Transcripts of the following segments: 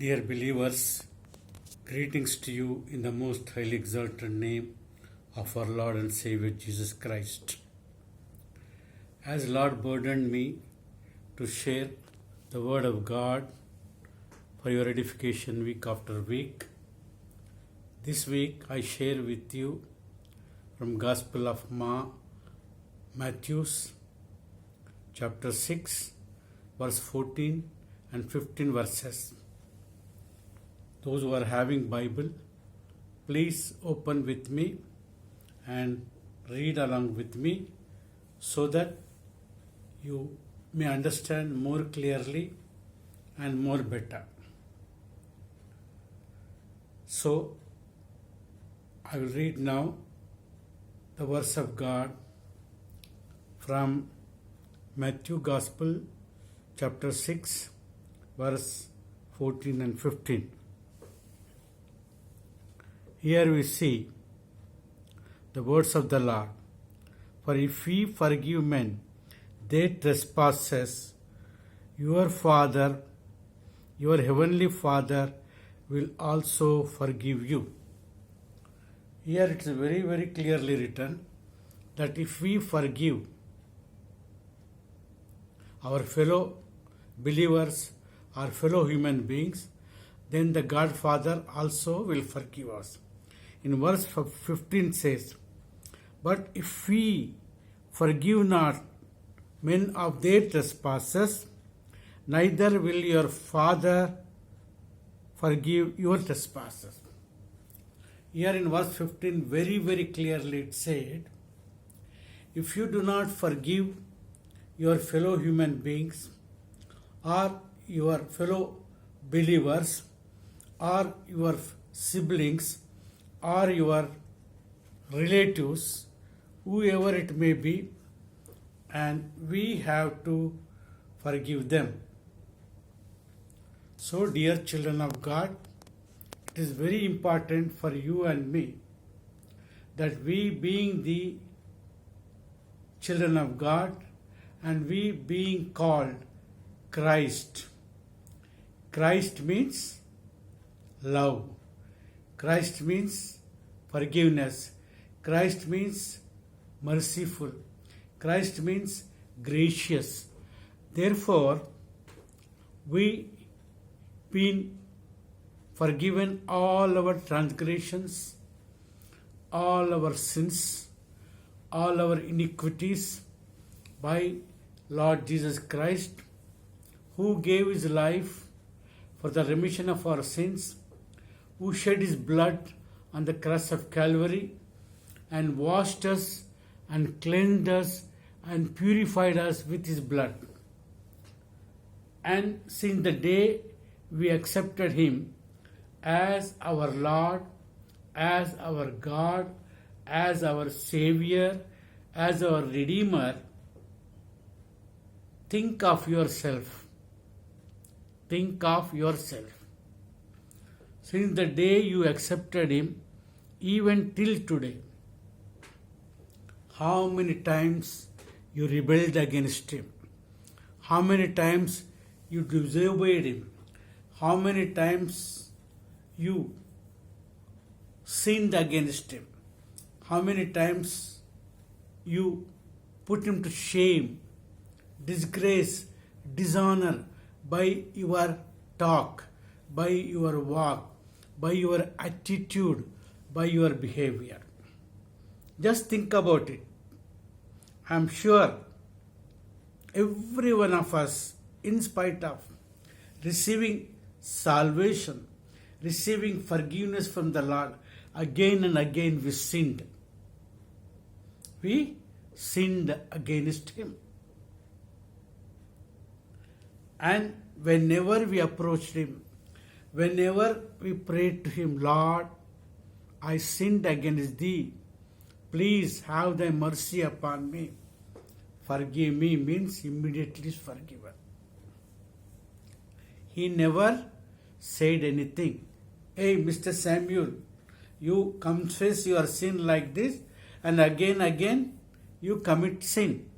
Dear believers, greetings to you in the most highly exalted name of our Lord and Savior Jesus Christ. As Lord burdened me to share the Word of God for your edification week after week, this week I share with you from Gospel of Matthew chapter 6 verse 14 and 15 verses. Those who are having Bible, please open with me and read along with me so that you may understand more clearly and more better. So, I will read now the verse of God from Matthew Gospel chapter 6 verse 14 and 15. Here we see the words of the Lord. For if ye forgive men their trespasses, your Father, your heavenly Father, will also forgive you. Here it is very, very clearly written that if we forgive our fellow believers, our fellow human beings, then the God Father also will forgive us. In verse 15 says, but if we forgive not men of their trespasses, neither will your Father forgive your trespasses. Here in verse 15, very, very clearly it said, if you do not forgive your fellow human beings or your fellow believers or your siblings or your relatives, whoever it may be, and we have to forgive them. So, dear children of God, it is very important for you and me that we, being the children of God and we being called Christ. Christ means love. Christ means forgiveness. Christ means merciful. Christ means gracious. Therefore, we been forgiven all our transgressions, all our sins, all our iniquities by Lord Jesus Christ, who gave his life for the remission of our sins, who shed his blood on the cross of Calvary and washed us and cleansed us and purified us with his blood. And since the day we accepted him as our Lord, as our God, as our Savior, as our Redeemer, think of yourself. Think of yourself. Since the day you accepted him, even till today, how many times you rebelled against him? How many times you disobeyed him? How many times you sinned against him? How many times you put him to shame, disgrace, dishonor by your talk, by your walk, by your attitude, by your behavior? Just think about it. I am sure every one of us, in spite of receiving salvation, receiving forgiveness from the Lord, again and again we sinned. We sinned against him. And whenever we approached him, whenever we prayed to him, Lord, I sinned against thee, please have thy mercy upon me. Forgive me means immediately forgiven. He never said anything. Hey, Mr. Samuel, you confess your sin like this and again you commit sin.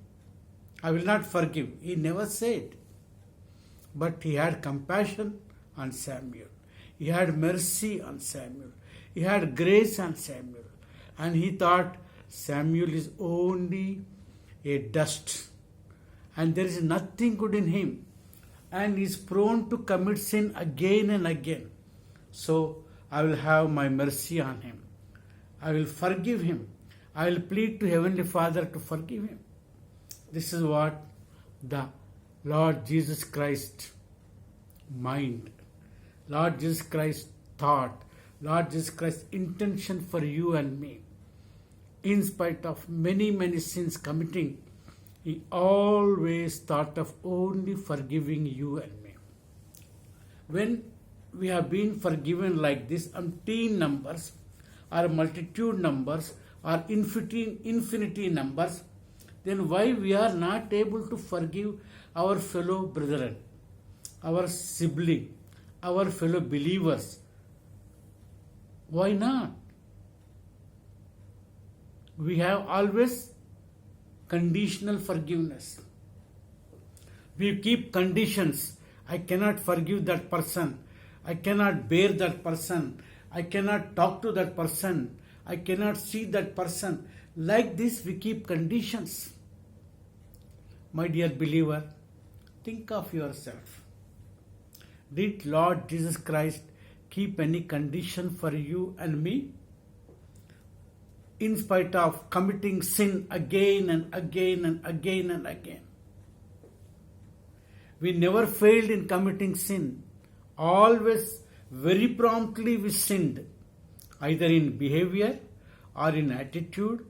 I will not forgive. He never said. But he had compassion on Samuel. He had mercy on Samuel. He had grace on Samuel. And he thought Samuel is only a dust and there is nothing good in him and is prone to commit sin again and again. So I will have my mercy on him. I will forgive him. I will plead to Heavenly Father to forgive him. This is what the Lord Jesus Christ mind, Lord Jesus Christ thought, Lord Jesus Christ's intention for you and me. In spite of many sins committing, He always thought of only forgiving you and me. When we have been forgiven like this, umpteen numbers or multitude numbers or infinity numbers, then why we are not able to forgive our fellow brethren, our sibling, our fellow believers? Why not? We have always conditional forgiveness. We keep conditions. I cannot forgive that person. I cannot bear that person. I cannot talk to that person. I cannot see that person. Like this, we keep conditions. My dear believer, think of yourself. Did Lord Jesus Christ keep any condition for you and me? In spite of committing sin again and again and again and again. We never failed in committing sin. Always, very promptly we sinned, either in behavior or in attitude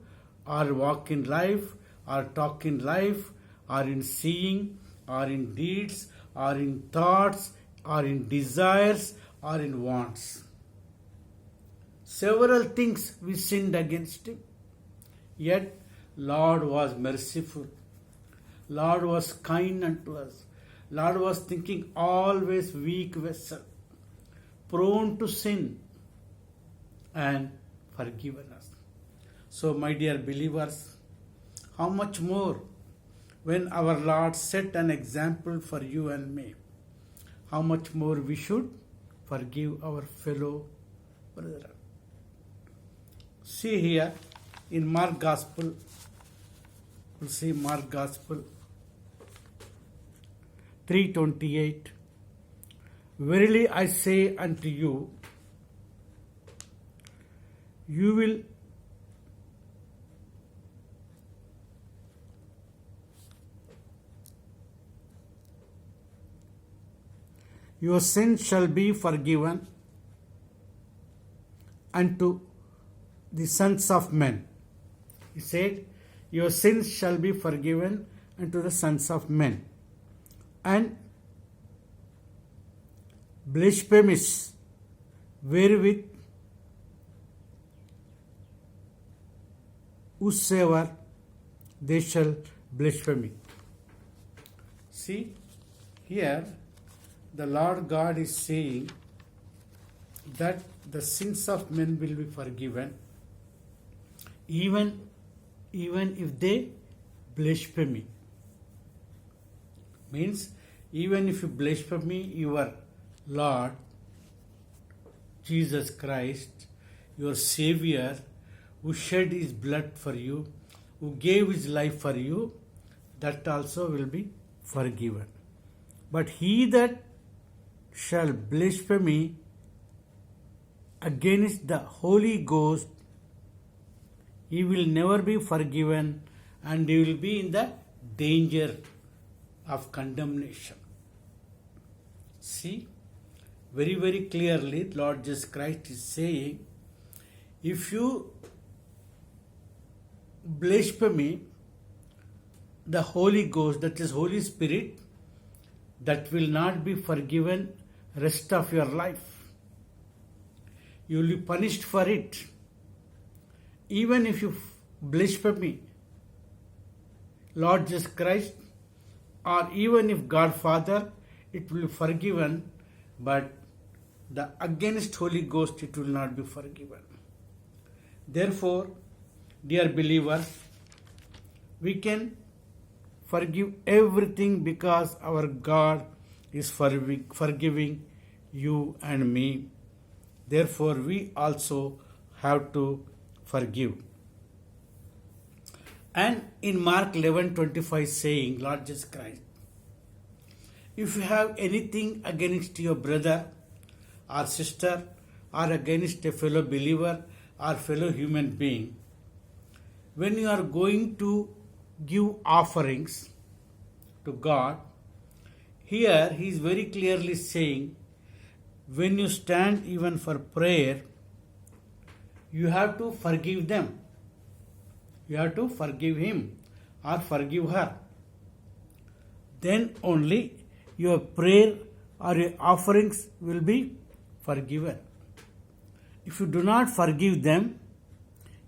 or walk in life or talk in life or in seeing or in deeds or in thoughts or in desires or in wants. Several things we sinned against Him. Yet, Lord was merciful. Lord was kind unto us. Lord was thinking always weak vessel, prone to sin, and forgiven us. So, my dear believers, how much more when our Lord set an example for you and me, how much more we should forgive our fellow brethren. See here in Mark Gospel, we'll see Mark Gospel 3:28. Verily I say unto you, your sins shall be forgiven unto the sons of men. He said, your sins shall be forgiven unto the sons of men. And blasphemies wherewith whosoever they shall blaspheme. See, here the Lord God is saying that the sins of men will be forgiven even if they blaspheme. Means even if you blaspheme your Lord Jesus Christ, your Savior, who shed His blood for you, who gave His life for you, that also will be forgiven. But he that shall blaspheme against the Holy Ghost, he will never be forgiven and he will be in the danger of condemnation. See, very clearly Lord Jesus Christ is saying, if you blaspheme the Holy Ghost, that is Holy Spirit, that will not be forgiven rest of your life. You will be punished for it. Even if you blaspheme Lord Jesus Christ, or even if God Father, it will be forgiven, but the against Holy Ghost it will not be forgiven. Therefore, dear believers, we can forgive everything because our God is forgiving, you and me. Therefore, we also have to forgive. And in Mark 11:25 saying, Lord Jesus Christ, if you have anything against your brother or sister or against a fellow believer or fellow human being, when you are going to give offerings to God, here he is very clearly saying, when you stand even for prayer, you have to forgive them. You have to forgive him or forgive her. Then only your prayer or your offerings will be forgiven. If you do not forgive them,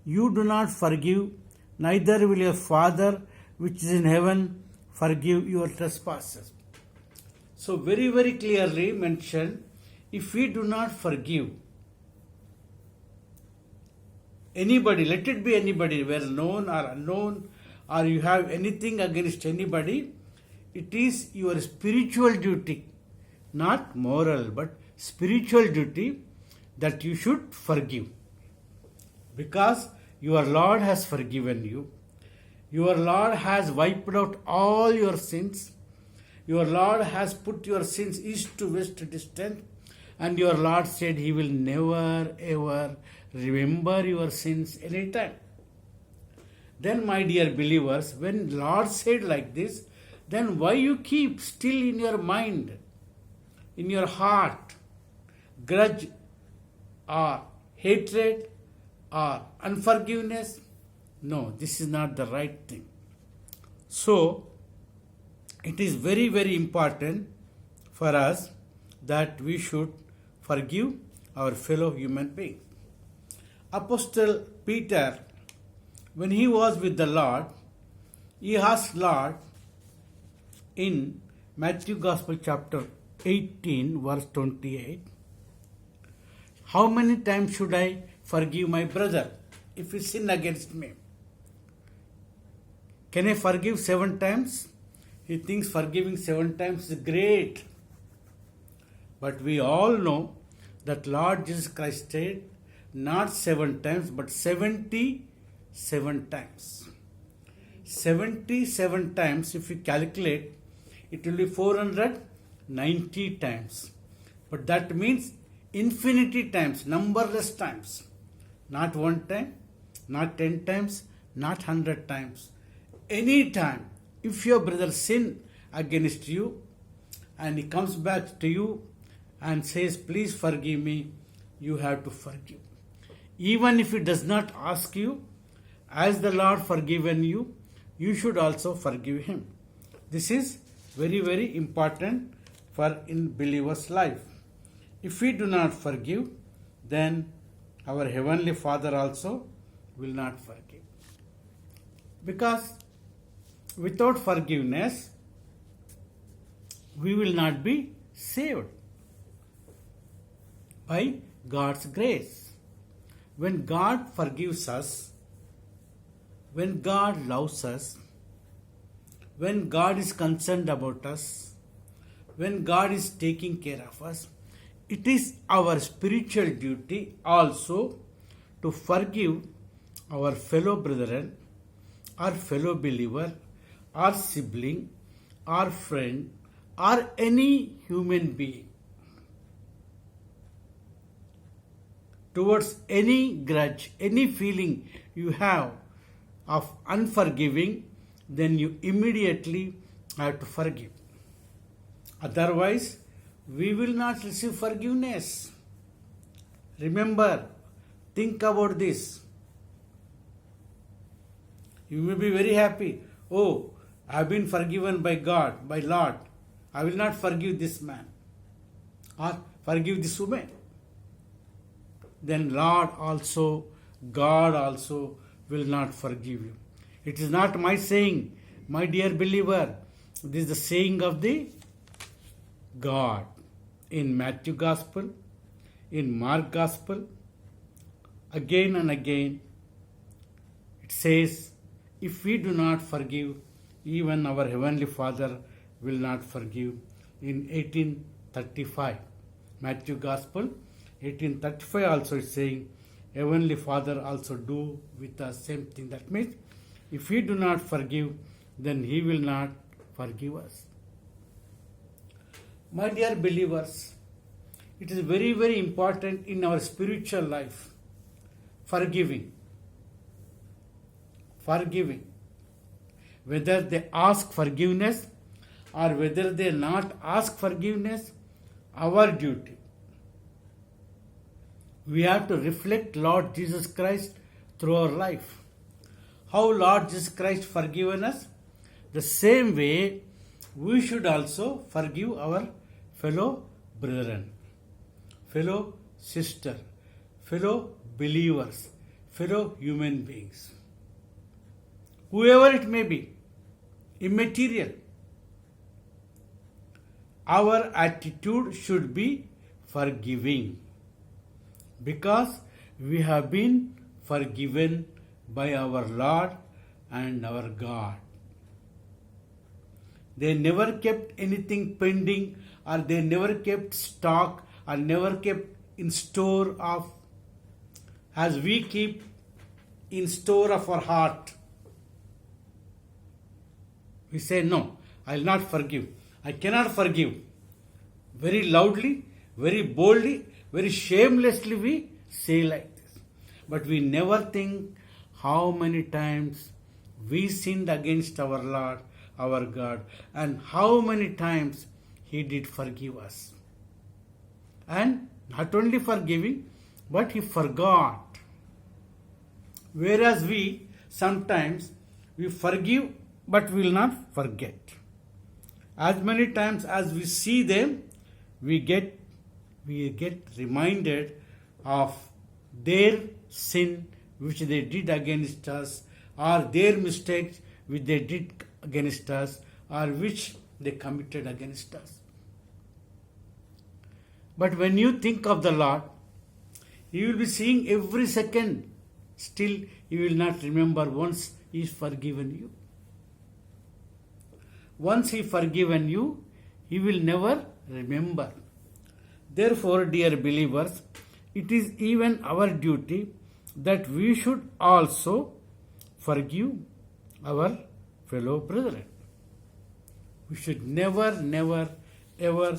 you do not forgive, neither will your Father which is in heaven forgive your trespasses. So very, very clearly mentioned, if we do not forgive anybody, let it be anybody, whether known or unknown, or you have anything against anybody, it is your spiritual duty, not moral, but spiritual duty, that you should forgive. Because your Lord has forgiven you. Your Lord has wiped out all your sins. Your Lord has put your sins east to west distance. And your Lord said he will never ever remember your sins anytime. Then, my dear believers, when Lord said like this, then why you keep still in your mind, in your heart, grudge or hatred or unforgiveness? No, this is not the right thing. So, it is very, very important for us that we should forgive our fellow human beings. Apostle Peter, when he was with the Lord, he asked Lord in Matthew Gospel chapter 18 verse 28, how many times should I forgive my brother if he sin against me? Can I forgive 7 times? He thinks forgiving 7 times is great. But we all know that Lord Jesus Christ said, not 7 times, but 77 times. 77 times, if you calculate, it will be 490 times. But that means infinity times, numberless times. Not 1 time, not 10 times, not 100 times. Any time, if your brother sin against you and he comes back to you and says, please forgive me, you have to forgive. Even if he does not ask you, as the Lord forgiven you, you should also forgive him. This is very, very important for in believer's life. If we do not forgive, then our Heavenly Father also will not forgive. Because without forgiveness, we will not be saved by God's grace. When God forgives us, when God loves us, when God is concerned about us, when God is taking care of us, it is our spiritual duty also to forgive our fellow brethren, our fellow believer, our sibling, our friend, or any human being. Towards any grudge, any feeling you have of unforgiving, then you immediately have to forgive. Otherwise, we will not receive forgiveness. Remember, think about this. You may be very happy. Oh, I have been forgiven by God, by Lord. I will not forgive this man or forgive this woman. Then God also will not forgive you. It is not my saying, my dear believer. This is the saying of the God in Matthew Gospel, in Mark Gospel. Again and again, it says, if we do not forgive, even our Heavenly Father will not forgive. In 1835, Matthew Gospel 18:35 also is saying, Heavenly Father also do with us same thing. That means if we do not forgive, then He will not forgive us. My dear believers, it is very, very important in our spiritual life. Forgiving. Forgiving. Whether they ask forgiveness or whether they not ask forgiveness, our duty. We have to reflect Lord Jesus Christ through our life. How Lord Jesus Christ forgiven us? The same way we should also forgive our fellow brethren, fellow sister, fellow believers, fellow human beings. Whoever it may be, immaterial. Our attitude should be forgiving because we have been forgiven by our Lord and our God. They never kept anything pending, or they never kept stock, or never kept in store of, as we keep in store of our heart. We say, no, I will not forgive. I cannot forgive. Very loudly, very boldly, very shamelessly we say like this. But we never think how many times we sinned against our Lord, our God, and how many times He did forgive us. And not only forgiving, but He forgot. Whereas we sometimes we forgive but will not forget. As many times as we see them, we get reminded of their sin which they did against us, or their mistakes which they did against us, or which they committed against us. But when you think of the Lord, you will be seeing every second. Still, you will not remember once He is forgiven you. Once He forgiven you, He will never remember. Therefore, dear believers, it is even our duty that we should also forgive our fellow brethren. We should never, ever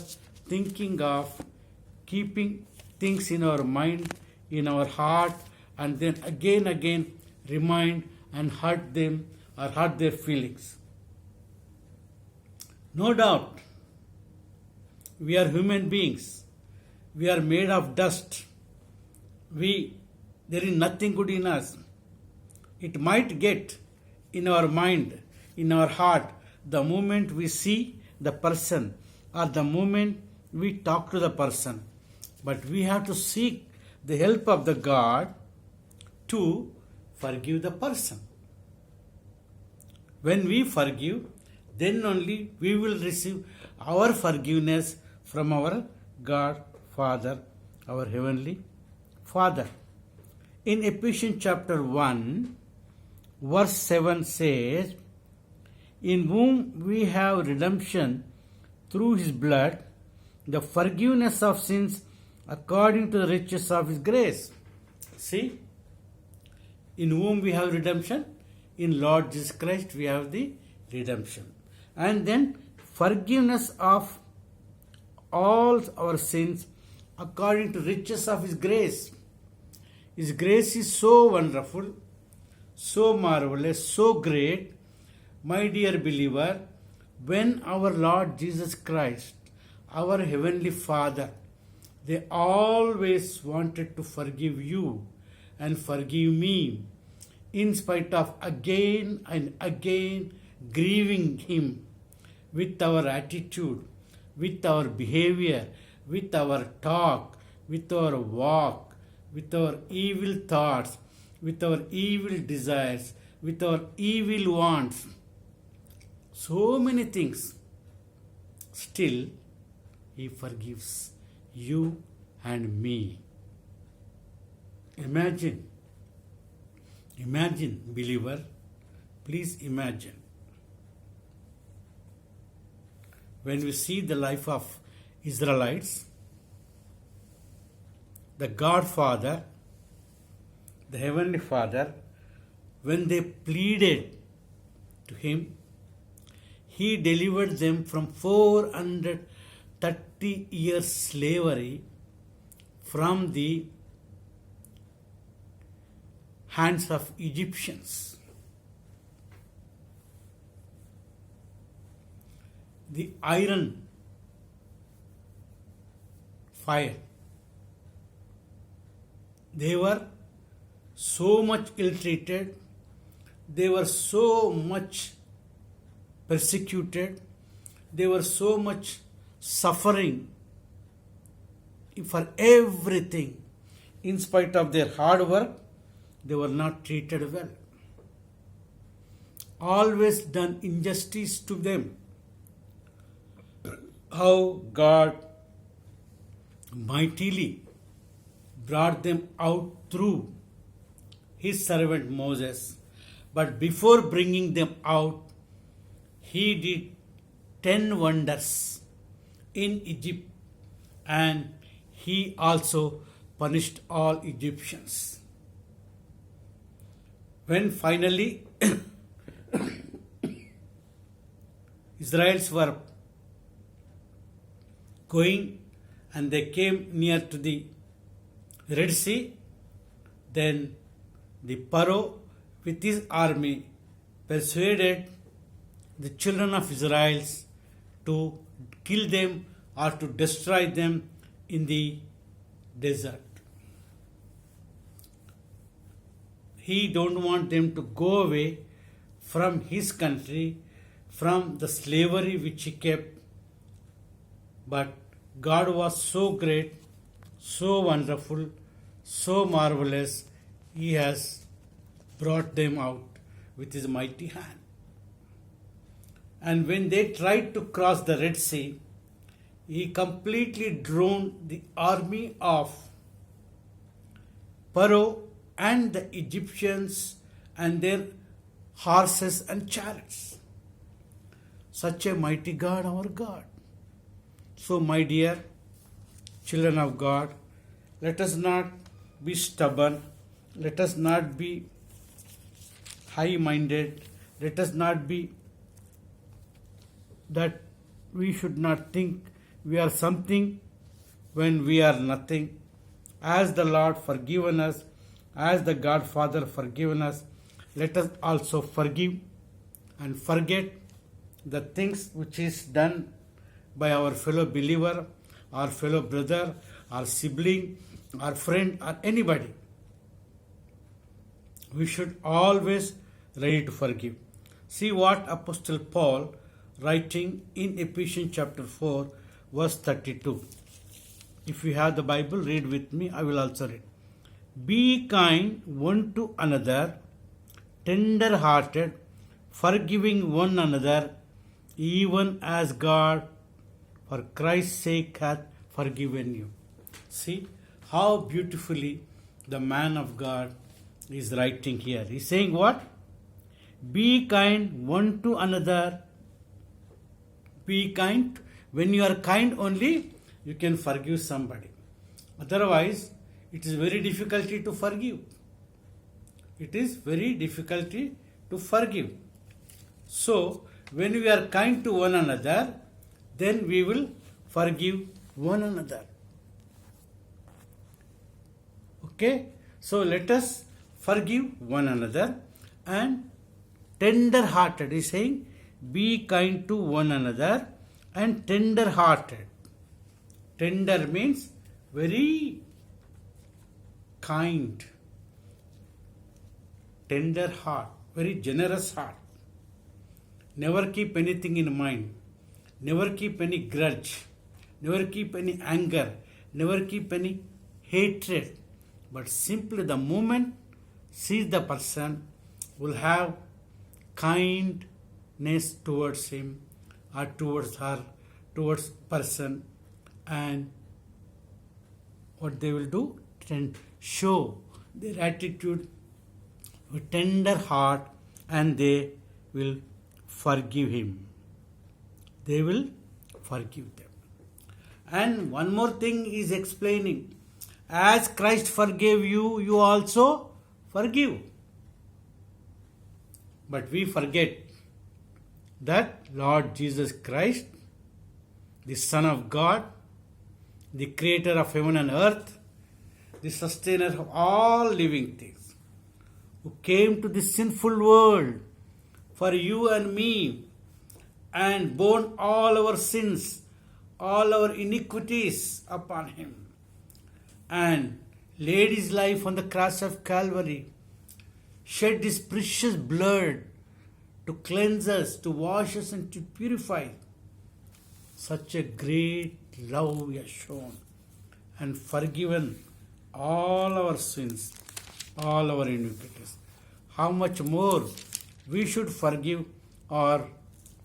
thinking of keeping things in our mind, in our heart, and then again remind and hurt them or hurt their feelings. No doubt, we are human beings. We are made of dust. There is nothing good in us. It might get in our mind, in our heart, the moment we see the person or the moment we talk to the person. But we have to seek the help of the God to forgive the person. When we forgive, then only we will receive our forgiveness from our God, Father, our Heavenly Father. In Ephesians chapter 1, verse 7 says, in whom we have redemption through His blood, the forgiveness of sins according to the riches of His grace. See, in whom we have redemption, in Lord Jesus Christ we have the redemption. And then forgiveness of all our sins according to riches of His grace. His grace is so wonderful, so marvelous, so great. My dear believer, when our Lord Jesus Christ, our Heavenly Father, they always wanted to forgive you and forgive me, in spite of again and again grieving Him with our attitude, with our behavior, with our talk, with our walk, with our evil thoughts, with our evil desires, with our evil wants. So many things. Still, He forgives you and me. Imagine, believer, please imagine. When we see the life of Israelites, the Godfather, the Heavenly Father, when they pleaded to Him, He delivered them from 430 years slavery from the hands of Egyptians. The iron fire. They were so much ill-treated, they were so much persecuted, they were so much suffering for everything. In spite of their hard work, they were not treated well. Always done injustice to them. How God mightily brought them out through His servant Moses. But before bringing them out, He did 10 wonders in Egypt, and He also punished all Egyptians. When finally Israelites were going and they came near to the Red Sea, then the Pharaoh with his army persuaded the children of Israel to kill them or to destroy them in the desert. He don't want them to go away from his country, from the slavery which he kept. But God was so great, so wonderful, so marvelous, He has brought them out with His mighty hand. And when they tried to cross the Red Sea, He completely drowned the army of Pharaoh and the Egyptians and their horses and chariots. Such a mighty God, our God. So, my dear children of God, let us not be stubborn, let us not be high-minded, let us not be that we should not think we are something when we are nothing. As the Lord forgiven us, as the Godfather forgiven us, let us also forgive and forget the things which is done by our fellow believer, our fellow brother, our sibling, our friend, or anybody. We should always ready to forgive. See what Apostle Paul writing in Ephesians chapter 4 verse 32. If you have the Bible, read with me. I will also read. Be kind one to another, tender hearted, forgiving one another, even as God for Christ's sake hath forgiven you. See how beautifully the man of God is writing here. He's saying what? Be kind one to another. Be kind. When you are kind only, you can forgive somebody. Otherwise, it is very difficult to forgive. It is very difficult to forgive. So, when we are kind to one another, then we will forgive one another. Okay? So, let us forgive one another and tender hearted. He is saying, be kind to one another and tender hearted. Tender means very kind. Tender heart, very generous heart. Never keep anything in mind. Never keep any grudge. Never keep any anger. Never keep any hatred. But simply the moment sees the person will have kindness towards him or towards her, towards person, and what they will do? Show their attitude with tender heart, and they will forgive him. They will forgive them. And one more thing is explaining. As Christ forgave you, you also forgive. But we forget that Lord Jesus Christ, the Son of God, the creator of heaven and earth, the sustainer of all living things, who came to this sinful world for you and me and borne all our sins, all our iniquities upon him, and laid his life on the cross of Calvary, shed his precious blood to cleanse us, to wash us, and to purify. Such a great love he has shown and forgiven all our sins, all our iniquities. How much more we should forgive our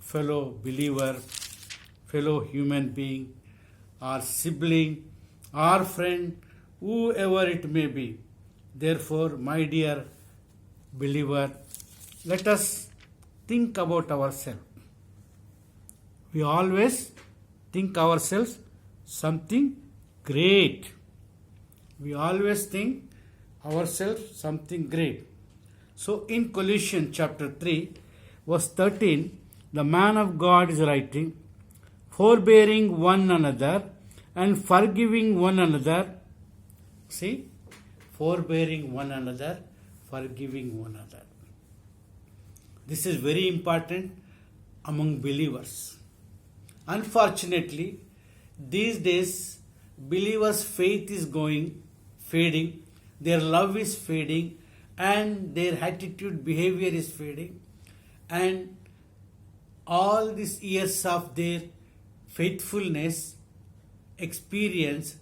fellow believer, fellow human being, our sibling, our friend, whoever it may be. Therefore, my dear believer, let us think about ourselves. We always think ourselves something great. We always think ourselves something great. So in Colossians chapter 3, verse 13, the man of God is writing, forbearing one another and forgiving one another. See, forbearing one another, forgiving one another. This is very important among believers. Unfortunately, these days, believers' faith is fading, their love is fading, and their attitude, behavior is fading, and all these years of their faithfulness, experience,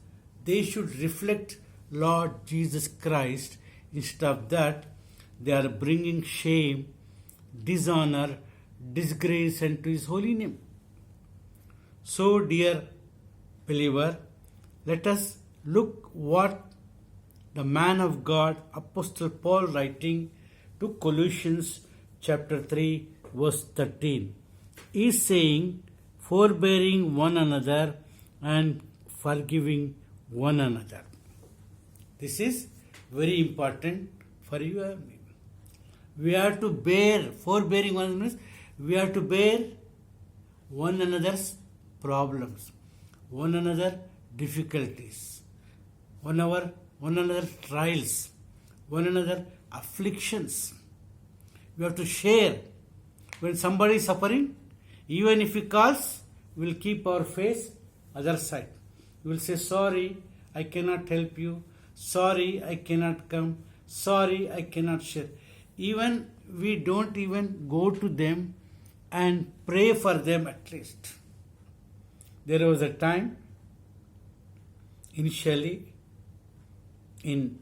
they should reflect Lord Jesus Christ. Instead of that, they are bringing shame, dishonor, disgrace into his holy name. So, dear believer, let us look what the man of God, Apostle Paul, writing to Colossians chapter 3, verse 13, is saying, forbearing one another and forgiving one another. This is very important for you and me. We are to bear, forbearing one another, we are to bear one another's problems, one another difficulties, one another trials, one another afflictions. We have to share. When somebody is suffering, even if he calls, we will keep our face other side. We will say, sorry, I cannot help you. Sorry, I cannot come. Sorry, I cannot share. Even we don't even go to them and pray for them at least. There was a time, initially in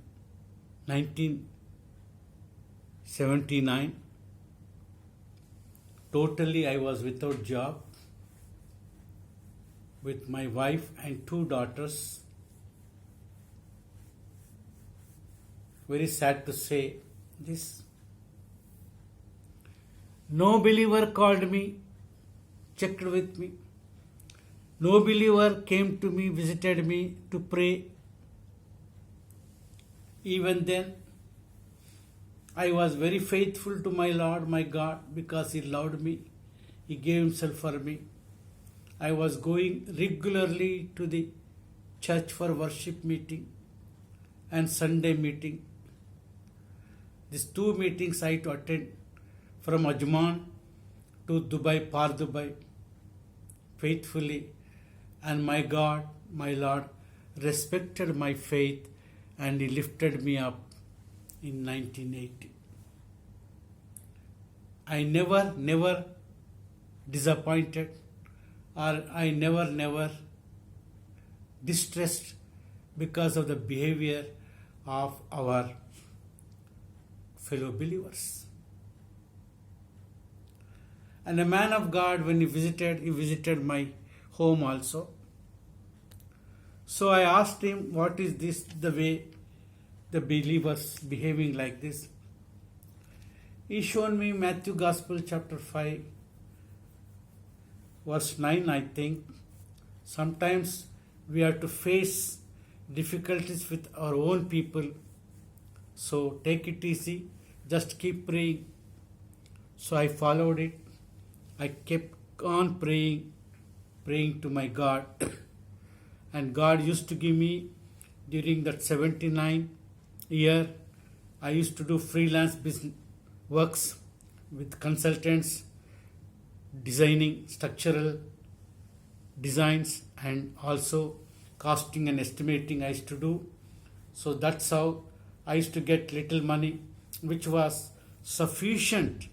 1979, totally I was without job with my wife and 2 daughters. Very sad to say this. No believer called me, checked with me. No believer came to me, visited me to pray. Even then, I was very faithful to my Lord, my God, because He loved me. He gave Himself for me. I was going regularly to the church for worship meeting and Sunday meeting. These 2 meetings I had to attend from Ajman to Dubai, Par Dubai, faithfully. And my God, my Lord, respected my faith and He lifted me up in 1980. I never disappointed, or I never distressed because of the behavior of our fellow believers. And a man of God, when he visited my home also. So I asked him, what is this, the way the believers behaving like this? He shown me Matthew Gospel chapter 5, verse 9, I think. Sometimes we have to face difficulties with our own people. So take it easy, just keep praying. So I followed it. I kept on praying to my God. And God used to give me, during that 79 year, I used to do freelance business works with consultants, designing structural designs, and also costing and estimating I used to do. So that's how I used to get little money, which was sufficient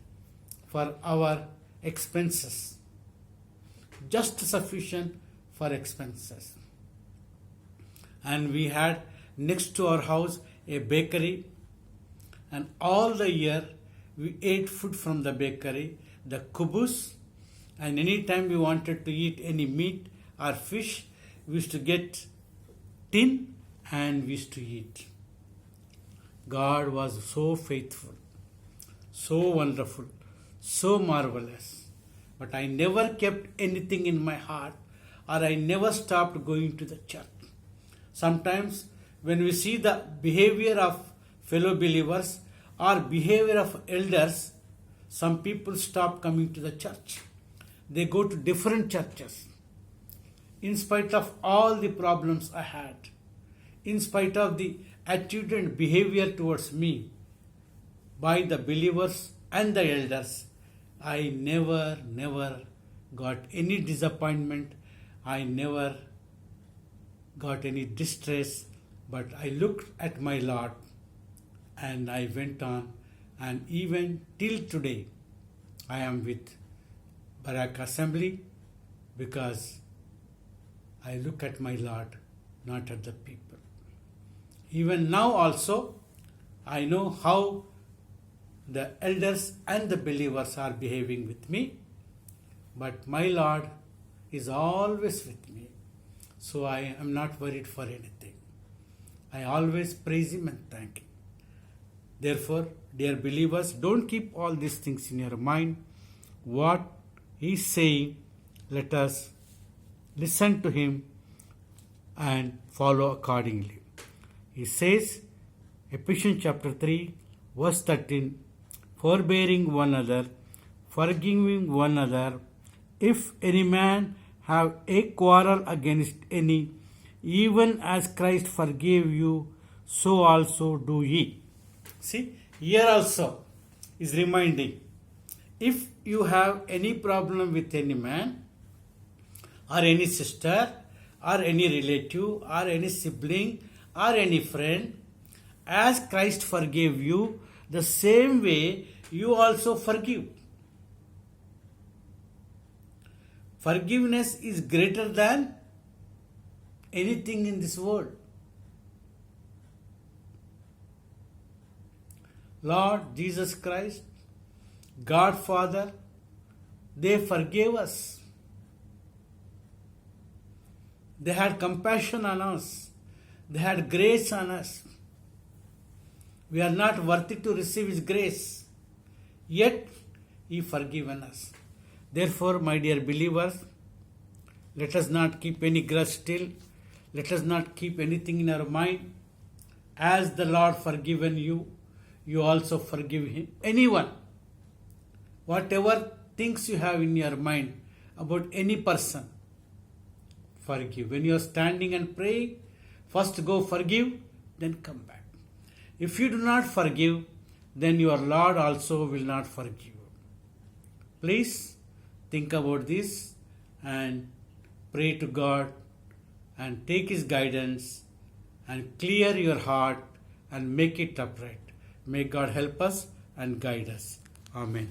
for our expenses, just sufficient for expenses. And we had next to our house a bakery, and all the year we ate food from the bakery, the kubus, and anytime we wanted to eat any meat or fish, we used to get tin and we used to eat. God was so faithful, so wonderful, so marvelous. But I never kept anything in my heart, or I never stopped going to the church. Sometimes when we see the behavior of fellow believers or behavior of elders, some people stop coming to the church. They go to different churches. In spite of all the problems I had, in spite of the attitude and behavior towards me by the believers and the elders, I never got any disappointment. I never got any distress, but I looked at my Lord and I went on, and even till today I am with Barak Assembly because I look at my Lord, not at the people. Even now also I know how the elders and the believers are behaving with me, but my Lord is always with me. So I am not worried for anything. I always praise Him and thank Him. Therefore, dear believers, don't keep all these things in your mind. What He is saying, let us listen to Him and follow accordingly. He says, Ephesians chapter 3, verse 13, forbearing one another, forgiving one another, if any man have a quarrel against any, even as Christ forgave you, so also do ye. See, here also is reminding, if you have any problem with any man or any sister or any relative or any sibling or any friend, as Christ forgave you, the same way you also forgive. Forgiveness is greater than anything in this world. Lord Jesus Christ, God Father, they forgave us. They had compassion on us. They had grace on us. We are not worthy to receive His grace, yet He forgiven us. Therefore, my dear believers, let us not keep any grudge still. Let us not keep anything in our mind. As the Lord forgiven you, you also forgive Him. Anyone, whatever things you have in your mind about any person, forgive. When you are standing and praying, first go forgive, then come back. If you do not forgive, then your Lord also will not forgive. Please think about this and pray to God and take His guidance and clear your heart and make it upright. May God help us and guide us. Amen.